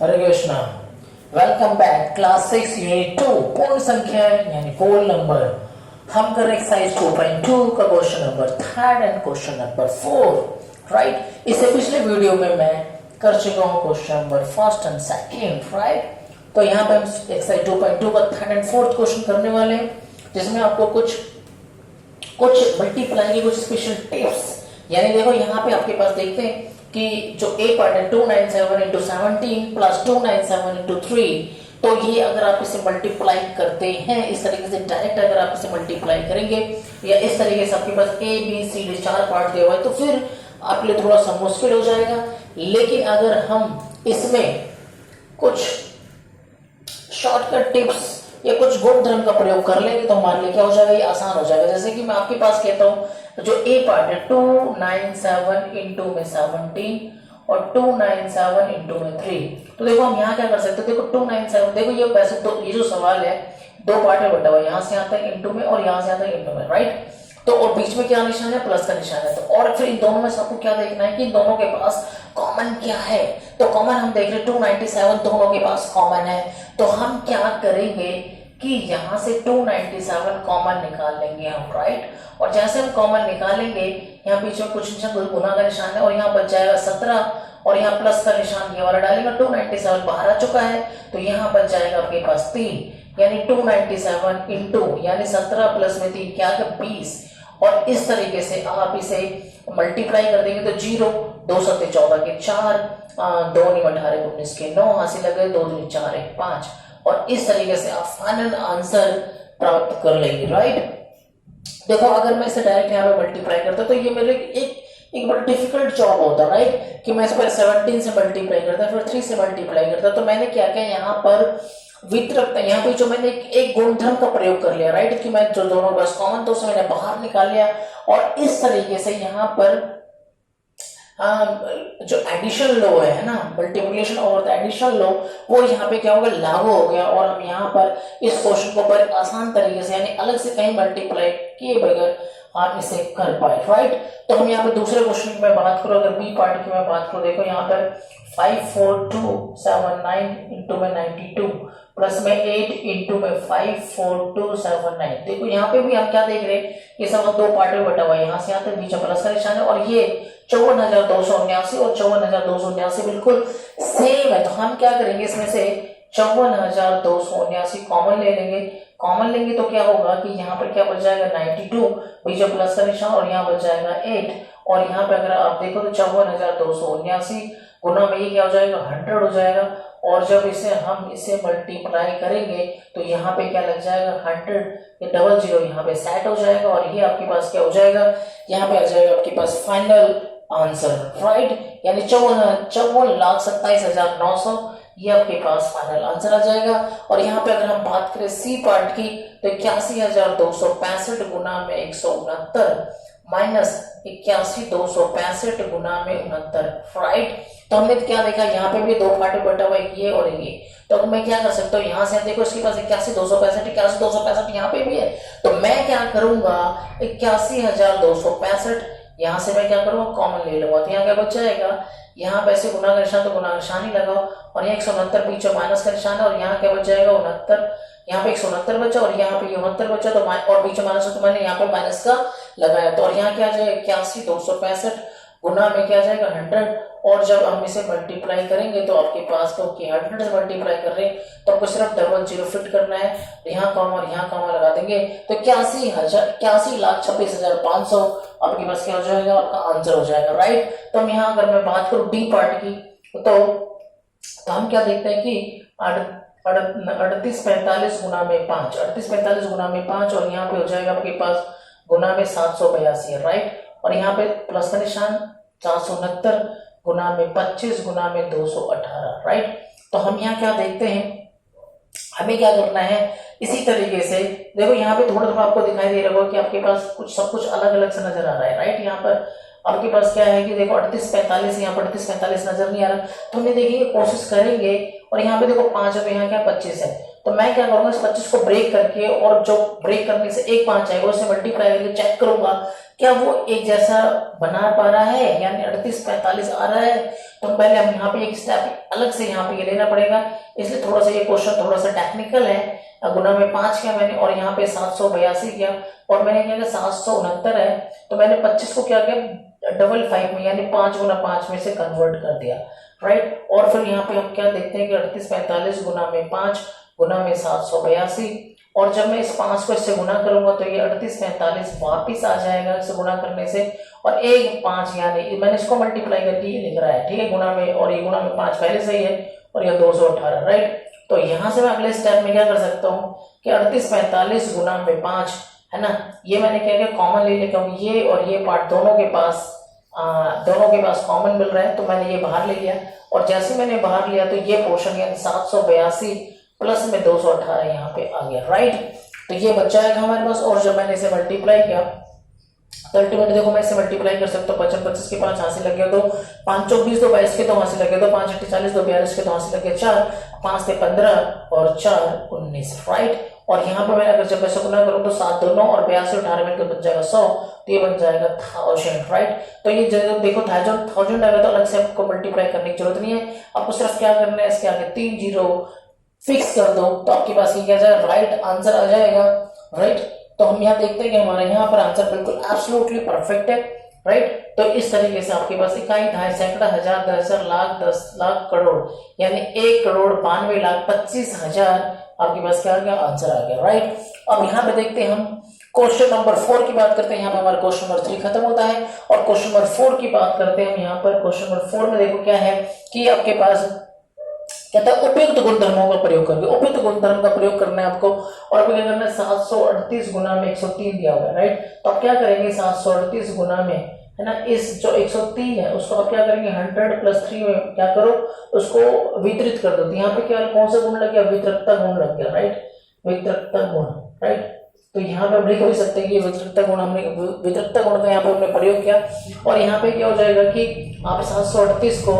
हरे Krishna. Welcome back class 6 unit 2 पूर्ण संख्या यानी पोल नंबर। हम कर रहे एक्सरसाइज 2.2 का question number 3 and question number 4 right. इससे पिछले वीडियो में मैं कर चुका हूँ क्वेश्चन नंबर 1 एंड 2 राइट। तो यहाँ पे हम एक्सरसाइज 2.2 का 3rd एंड 4th क्वेश्चन करने वाले हैं, जिसमें आपको कुछ मल्टीप्लाई की कुछ स्पेशल टिप्स। यानी देखो यहाँ पे आपके पास देखते हैं कि जो ए पार्ट है 297 इंटू 17 प्लस 297 इंटू 3, तो ये अगर आप इसे मल्टीप्लाई करते हैं इस तरीके से डायरेक्ट, अगर आप इसे मल्टीप्लाई करेंगे या इस तरीके से आपके पास A B C D 4 part दिया हुआ है तो फिर आपके लिए थोड़ा सा मुश्किल हो जाएगा। लेकिन अगर हम इसमें कुछ शॉर्टकट टिप्स या कुछ गुण धर्म का प्रयोग कर लेंगे तो हमारे लिए क्या हो जाएगा, ये आसान हो जाएगा। जैसे कि मैं आपके पास कहता हूं जो ए पार्ट है 297 इंटू में 17 और 297 इंटू में 3, तो देखो हम यहाँ क्या कर सकते हैं। देखो 297, देखो ये वैसे तो ये जो सवाल है दो पार्ट में बटा हुआ है, यहाँ से आता है इंटू में और यहाँ से आता है इंटू में राइट। तो और बीच में क्या निशान है, प्लस का निशान है। तो और फिर इन दोनों में सबको क्या देखना है कि इन दोनों के पास कॉमन क्या है। तो कॉमन हम देख रहे 297 दोनों के पास कॉमन है, तो हम क्या करेंगे कि यहाँ से 297 कॉमन निकाल लेंगे हम राइट। और जैसे हम कॉमन निकालेंगे यहाँ बीच में कुछ निशान गुना का निशान है और यहाँ बच जाएगा 17 और यहाँ प्लस का निशान ये वाला डालेंगे। 297 बाहर आ चुका है तो यहाँ बच जाएगा आपके पास 3, यानी 297 इंटू यानी 17 प्लस में 3 क्या है 20। और इस तरीके से आप इसे मल्टीप्लाई कर देंगे तो 0 2 सत्ते 14 के 4, 2 18 19 के 9 हासिल लगे, 2 2 4 1 5 और इस तरीके से आप फाइनल आंसर प्राप्त कर लेंगे राइट। देखो अगर मैं इसे डायरेक्ट यहाँ पे मल्टीप्लाई करता तो ये मेरे एक बड़ा डिफिकल्ट जॉब होता राइट, कि मैं इस पर 17 से मल्टीप्लाई करता फिर 3 से मल्टीप्लाई करता। तो मैंने क्या किया यहाँ पर वितरक, यहाँ पे जो मैंने एक गुणधर्म का प्रयोग कर लिया राइट, कि मैं जो दोनों बस कॉमन तो उसे मैंने बाहर निकाल लिया और इस तरीके से यहाँ पर जो एडिशन लॉ है ना, multiplication over the addition law, वो यहाँ पे क्या होगा लागू हो गया और हम यहाँ पर इस क्वेश्चन को बड़े आसान तरीके से यानी अलग से कहीं मल्टीप्लाई किए बगैर आप इसे कर पाए राइट। तो हम यहाँ पे दूसरे क्वेश्चन की मैं बात करूँ, अगर बी पार्ट की मैं बात करूँ, देखो यहाँ पर 54279 इंटू में 92 प्लस में 8 इंटू में 54279। देखो यहाँ पे भी हम क्या देख रहे हैं, ये सब दो पार्ट में बटा हुआ है, यहाँ से यहाँ तक बीच में प्लस का निशान है और ये 54,279 और 54,279 बिल्कुल सेम है। तो हम क्या करेंगे इसमें से 54,279 कॉमन ले लेंगे। कॉमन लेंगे तो क्या होगा कि यहाँ पर क्या बच जाएगा 92 बीच में प्लस का निशान और यहाँ बच जाएगा 8 और यहाँ पे अगर आप देखो तो 54,279 गुना में ये क्या हो जाएगा 100 हो जाएगा। और जब हम इसे मल्टीप्लाई करेंगे तो यहाँ पे क्या लग जाएगा 100, ये डबल जीरो यहाँ पे सेट हो जाएगा और ये आपके पास क्या हो जाएगा, यहाँ पे आ जाएगा आपके पास फाइनल आंसर राइट, यानी 54,27,900 ये आपके पास फाइनल आंसर आ जाएगा। और यहाँ पे अगर हम बात करें सी पार्ट की तो 81,265 गुना में 169 माइनस 81,265 गुना में 69 राइट। तो हमने क्या देखा यहाँ पे भी दो पार्ट बटा हुआ है ये और ये, तो मैं क्या कर सकता हूँ यहाँ से देखो इसके पास 81,265 यहाँ पे भी है, तो मैं क्या करूंगा 81,265 यहाँ से मैं क्या करूंगा कॉमन ले लूंगा। तो यहाँ क्या बच जाएगा, यहाँ पे ऐसे गुना का निशान तो गुना का निशान ही लगाओ और यहाँ 169 पीछे माइनस का निशान है और यहाँ क्या बच जाएगा 69, यहाँ पे 169 बचा और यहाँ पे 69 बचा तो और पीछे माइनस तो मैंने यहाँ पे माइनस का लगाया। तो और यहाँ क्या आ जाएगा 81,265 गुना में क्या आ जाएगा 100 और जब हम इसे मल्टीप्लाई करेंगे तो आपके पास तो 100 से मल्टीप्लाई कर रहे हैं तो आपको सिर्फ डबल जीरो फिट करना है, यहाँ कॉमा और यहाँ कॉमा लगा देंगे तो 81,26,500 आपके पास क्या हो जाएगा, आपका आंसर हो जाएगा राइट। तो हम यहाँ अगर मैं बात करूँ डी पार्ट की तो हम क्या देखते हैं कि 3845 गुना में 5, 3845 गुना में 5 और यहाँ पे हो जाएगा आपके पास गुना में 782 राइट। और यहाँ पे प्लस का निशान 469 गुना में 25 गुना में 218 राइट। तो हम यहाँ क्या देखते हैं, हमें क्या करना है इसी तरीके से देखो यहाँ पे थोड़ा थोड़ा आपको दिखाई दे रहा होगा कि आपके पास सब कुछ अलग अलग से नजर आ रहा है राइट। यहाँ पर आपके पास क्या है कि देखो 3845 यहाँ पर 3845 नजर नहीं आ रहा, तो हम ये देखिए कोशिश करेंगे और यहाँ पे देखो 5 अब यहाँ क्या 25 है तो मैं क्या करूंगा, इस 25 को ब्रेक करके और जो ब्रेक करने से एक 5 आएगा उससे मल्टीप्लाई करके चेक करूंगा क्या वो एक जैसा बना पा रहा है, यानी 38 45 आ रहा है। तो पहले हम यहाँ पे एक स्टेप अलग से यहाँ पे ये लेना पड़ेगा, इसलिए थोड़ा सा ये क्वेश्चन थोड़ा सा टेक्निकल है। गुना में 5 किया मैंने और यहाँ पे 782 किया और मैंने क्या किया 769 है, तो मैंने 25 को क्या किया डबल 5 में यानी 5 गुना 5 में से कन्वर्ट कर दिया, राइट। और फिर यहाँ पे हम क्या देखते हैं कि 38 45 गुना में 5 गुना में 782, और जब मैं इस 5 को इससे गुना करूंगा तो ये 38 45 वापिस आ जाएगा इससे गुना करने से, और एक 5 यानी मैंने इसको मल्टीप्लाई करके ये लिख रहा है, ठीक है, गुना में, और ये गुना में 5 पहले से ही है और ये 218, राइट। तो यहां से मैं अगले स्टेप में क्या कर सकता हूँ कि 38 45 गुना में 5 है ना, ये मैंने क्या किया कॉमन ले लिया, क्योंकि ये और ये पार्ट दोनों के पास कॉमन मिल रहा है, तो मैंने ये बाहर ले लिया। और जैसे मैंने बाहर लिया तो ये पोर्शन यानी 782 प्लस में 218 यहाँ पे आ गया, राइट। तो ये बच्चा है हमारे पास, और जब मैंने इसे मल्टीप्लाई किया तो अल्टीमेटली देखो मैं इसे मल्टीप्लाई कर सकता हूँ, 55 25 के 5 हासिल लग गया, तो 5 24 तो 22 के 2 हासिल लग गया, तो 5 8 40 2 42 के 2 हासिल लग गया, 4 5 थे 15 और 4 19, राइट। और यहाँ पे मैं अगर जब ऐसा गुना करूँ तो 7 2 9 और 82 18 मिलकर बन जाएगा 100, तो ये बन जाएगा 1000, राइट। तो ये देखो 1000 आएगा तो अलग से आपको मल्टीप्लाई करने की जरूरत नहीं है, आपको सिर्फ क्या करना है इसके आगे 3 जीरो फिक्स कर दो तो आपके पास ये क्या जाएगा राइट आंसर आ जाएगा, राइट। तो हम यहाँ देखते हैं कि हमारे यहाँ पर आंसर बिल्कुल एब्सोल्युटली परफेक्ट है, राइट। तो इस तरीके से आपके पास इकाई दहाई सैकड़ा हजार 10,000 लाख 10 लाख करोड़ यानी 1,92,25,000 आपके पास क्या आ गया आंसर आ गया, राइट। अब यहाँ पे देखते हैं हम क्वेश्चन नंबर 4 की बात करते हैं, यहाँ पे हमारा क्वेश्चन नंबर 3 खत्म होता है और क्वेश्चन नंबर 4 की बात करते हैं हम। यहाँ पर क्वेश्चन नंबर 4 में देखो क्या है कि आपके पास कहता है उपयुक्त गुणधर्मों का प्रयोग करके, उपयुक्त गुणधर्म का प्रयोग करना है आपको, और आपको क्या करना है 738 गुना में 103 दिया हुआ है, राइट। तो आप क्या करेंगे 738 गुना में है ना, इस जो 103 है उसको आप क्या करेंगे 100 प्लस 3 में क्या करो उसको वितरित कर दो। तो यहाँ पे क्या कौन सा गुण लग गया वितरकता गुण लग गया, राइट, वितरकता गुण, राइट। तो यहाँ पे हम लिख भी सकते हैं कि वितरकता गुण हमने वितरकता गुण का यहाँ पे हमने प्रयोग किया, और यहाँ पे क्या हो जाएगा कि आप 738 को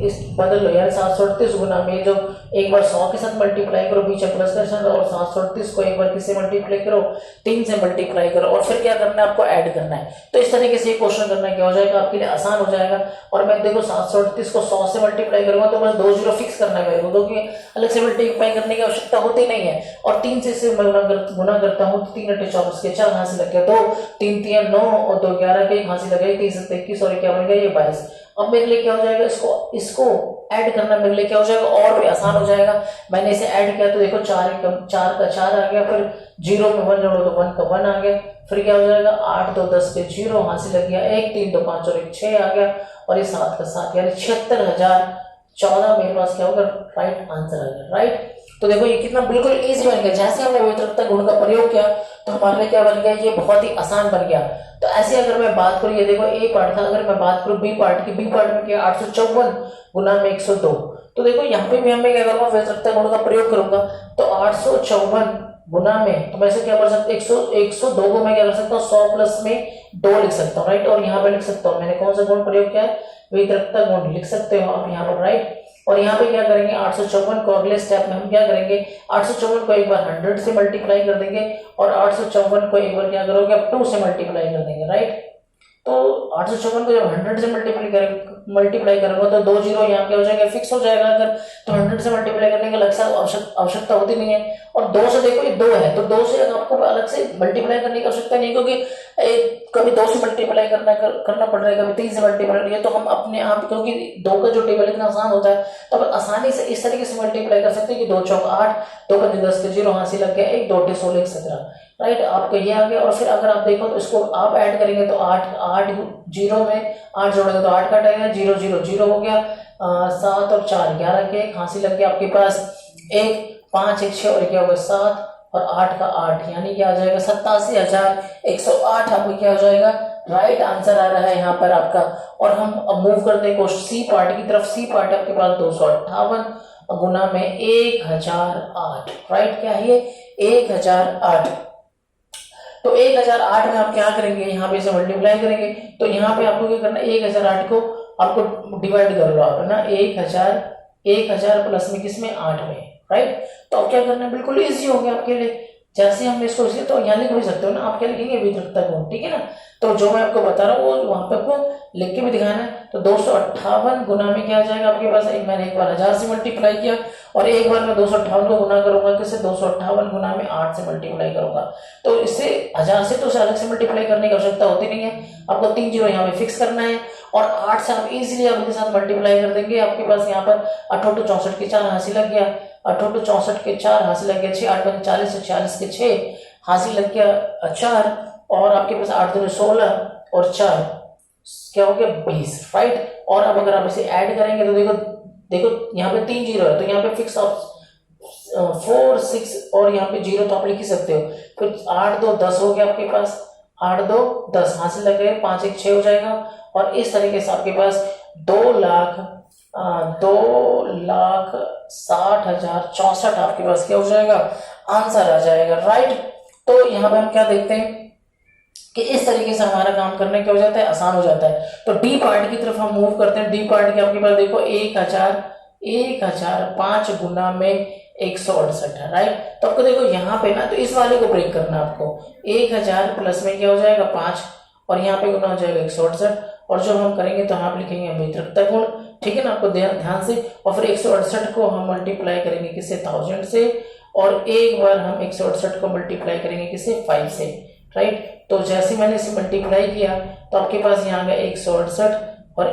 इस बदल लो यार 738 गुना में जो एक बार 100 के साथ मल्टीप्लाई करो बीच में प्लस कर, और 738 को एक बार किससे मल्टीप्लाई करो 3 से मल्टीप्लाई करो, और फिर क्या करना है आपको ऐड करना है। तो इस तरीके से क्वेश्चन करना क्या हो जाएगा आपके लिए आसान हो जाएगा। और मैं देखो 738 को 100 से मल्टीप्लाई करूंगा तो बस 2 जीरो फिक्स करना है मेरे को, क्योंकि अलग से मल्टीप्लाई करने की आवश्यकता होती नहीं है। और 3 से इसे गुना करता हूँ तो 3 8 24 के 4 हासिल लग गया, 2 3 3 9 और 2 11 के 1 हासिल लग गया, 3 7 21 और क्या बन गया ये 22। अब मेरे लिए क्या हो जाएगा इसको ऐड करना मेरे लिए क्या हो जाएगा और भी आसान हो जाएगा। मैंने इसे ऐड किया तो देखो 4 का 4 आ गया, फिर 0 में 1 जोड़ो तो 1 का 1 आ गया, फिर क्या हो जाएगा 8 2 10 के 0 हासिल लग गया, 1 3 2 5 और 1 6 आ गया, और ये 7 का 7 यानी 76,014 मेरे पास क्या होगा राइट आंसर आ गया, राइट। तो देखो ये कितना बिल्कुल इजी बन गया, जैसे हमने वितरकता गुण का प्रयोग किया तो हमारे लिए क्या बन गया ये बहुत ही आसान बन गया। तो ऐसे अगर मैं बात करूं ये देखो ए पार्ट था, अगर मैं बात करूं बी पार्ट की, बी पार्ट में क्या 854 गुना में 102, तो देखो यहाँ पे भी हमें क्या करूंगा वितरकता गुण का प्रयोग करूंगा, तो 854 गुना में तो मैं इसे क्या कर सकता हूँ 102 को मैं क्या कर सकता हूँ 100 प्लस में 2 लिख सकता हूँ, राइट। और यहाँ पे लिख सकता हूँ मैंने कौन सा गुण प्रयोग किया है वितरकता गुण लिख सकते हो आप यहाँ पर, राइट। और यहाँ पे क्या करेंगे 854 को अगले स्टेप में हम क्या करेंगे 854 को एक बार 100 से मल्टीप्लाई कर देंगे, और 854 को एक बार क्या करोगे आप 2 से मल्टीप्लाई कर देंगे, राइट। तो 854 को जब 100 से मल्टीप्लाई करूंगा तो 2 जीरो यहाँ पे हो जाएगा फिक्स हो जाएगा, अगर तो 100 से मल्टीप्लाई करने की अलग से आवश्यकता होती नहीं है। और 2 से देखो ये 2 है तो 2 से आपको अलग से मल्टीप्लाई करने की आवश्यकता नहीं, क्योंकि कभी 2 से मल्टीप्लाई करना पड़ रहा है, कभी 3 से मल्टीप्लाई, तो हम अपने आप क्योंकि 2 का जो टेबल इतना आसान होता है तो आप आसानी से इस तरीके से मल्टीप्लाई कर सकते हैं कि 2 चौक 8 2 5 10 के 0 हासिल लग गया, 1 2 16 17, राइट। आपको ये आ गया। और फिर अगर आप देखो तो इसको आप ऐड करेंगे तो 8 0 में 8 जोड़ेंगे तो 8 कटेगा, 0 0 0 हो गया, 7 और 4 11 के 1 हासिल लग गया आपके पास, 1 5 1 6 और क्या होगा 7 और 8 का 8 यानी क्या आ जाएगा 87,108 आपको क्या हो जाएगा राइट आंसर आ रहा है यहाँ पर आपका। और हम अब मूव करते हैं क्वेश्चन सी पार्ट की तरफ। सी पार्ट आपके पास 258 गुना में 1008, राइट। क्या है ये 1008। तो 1008 में आप क्या करेंगे यहाँ पे इसे मल्टीप्लाई करेंगे, तो यहाँ पे आपको क्या करना है 1008 को आपको डिवाइड कर लो आप, है ना, 1008 1000 प्लस में किसमें 8 में, राइट। तो अब क्या करना है, बिल्कुल इजी हो गया आपके लिए। जैसे हमने इसको इसे तो यहाँ लिख भी सकते हो ना, आप क्या लिखेंगे, वितरकता गुण, ठीक है ना। तो जो मैं आपको बता रहा हूँ वो वहां पे आपको लिख के भी दिखाना है। तो 258 गुना में क्या आ जाएगा आपके पास, मैंने एक बार 1000 से मल्टीप्लाई किया और एक बार मैं 258 को गुना करूंगा, किससे, 258 गुना में 8 से मल्टीप्लाई करूंगा। तो इससे 1000 से तो उसे अलग से मल्टीप्लाई करने की आवश्यकता होती नहीं है, आपको 3 जीरो यहाँ पे फिक्स करना है और 8 से आप इजिली आपके साथ मल्टीप्लाई कर देंगे। आपके पास यहाँ पर 8 to 64 के 4 हासिल लग गया, 8 to 64 के 4 हासिल लग गया, 6 8 बन 40 से 46 के 6 हासिल लग गया 4 और आपके पास 8 2 16 और 4 क्या हो गया 20, राइट। और अब अगर आप इसे ऐड करेंगे तो देखो देखो यहाँ पे 3 जीरो है तो यहाँ पे फिक्स ऑफ 4 6 और यहाँ पे जीरो तो आप लिख ही सकते हो। फिर 8 2 10 हो गया आपके पास, 8 2 10 हासिल लग गए, 5 1 6 हो जाएगा और इस तरीके से आपके पास 2,60,064 आपके पास क्या हो जाएगा, आंसर आ जाएगा, राइट। तो यहाँ पे हम क्या देखते हैं कि इस तरीके से हमारा काम करने क्या हो जाता है, आसान हो जाता है। तो डी पार्ट की तरफ हम मूव करते हैं। डी पार्ट के आपके पास देखो 1005 गुना में 168 है, राइट। तो आपको देखो यहाँ पे ना, तो इस वाले को ब्रेक करना है आपको। 1000 प्लस में क्या हो जाएगा 5 और यहाँ पे गुना हो जाएगा 168 और जो हम करेंगे तो यहाँ पे लिखेंगे वितरकता गुण, ठीक है ना, आपको ध्यान से। और फिर 168 को हम मल्टीप्लाई करेंगे किससे, 1000 से और एक बार हम 168 को मल्टीप्लाई करेंगे किससे, 5 से, राइट। तो जैसे मैंने इसे मल्टीप्लाई किया तो आपके पास यहाँ गया 168 और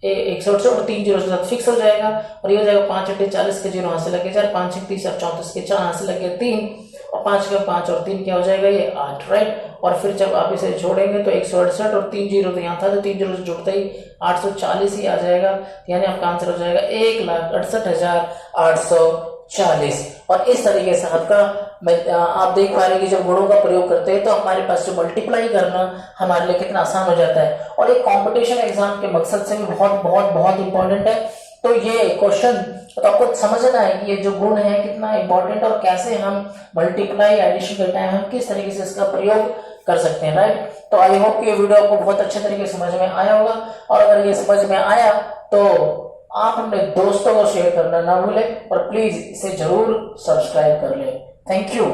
168 और 3 जीरो के साथ फिक्स हो जाएगा और ये हो जाएगा 5 8 40 के जीरो हासिल लगे 4, 5 6 30 34 के 4 हासिल लगे 3 और 5 का 5 और 3 क्या हो जाएगा ये 8, राइट। और फिर जब आप इसे जोड़ेंगे तो 168 और 3 जीरो तो यहाँ था तो 3 जीरो से जुड़ते ही 840 ही आ जाएगा, यानी आपका आंसर हो जाएगा 1,68,840। और इस तरीके से आपका आप देख पा रहे हैं कि जब गुणों का प्रयोग करते हैं तो हमारे पास जो मल्टीप्लाई करना हमारे लिए कितना आसान हो जाता है और एक कंपटीशन एग्जाम के मकसद से भी बहुत बहुत बहुत इंपॉर्टेंट है। तो ये क्वेश्चन तो आपको समझना है कि ये जो गुण है कितना इंपॉर्टेंट और कैसे हम मल्टीप्लाई एडिशन के टाइम हम किस तरीके से इसका प्रयोग कर सकते हैं, राइट। तो आई होप कि ये वीडियो आपको बहुत अच्छे तरीके से समझ में आया होगा और अगर ये समझ में आया तो आप अपने दोस्तों को शेयर करना ना भूलें और प्लीज इसे जरूर सब्सक्राइब कर लें। Thank you.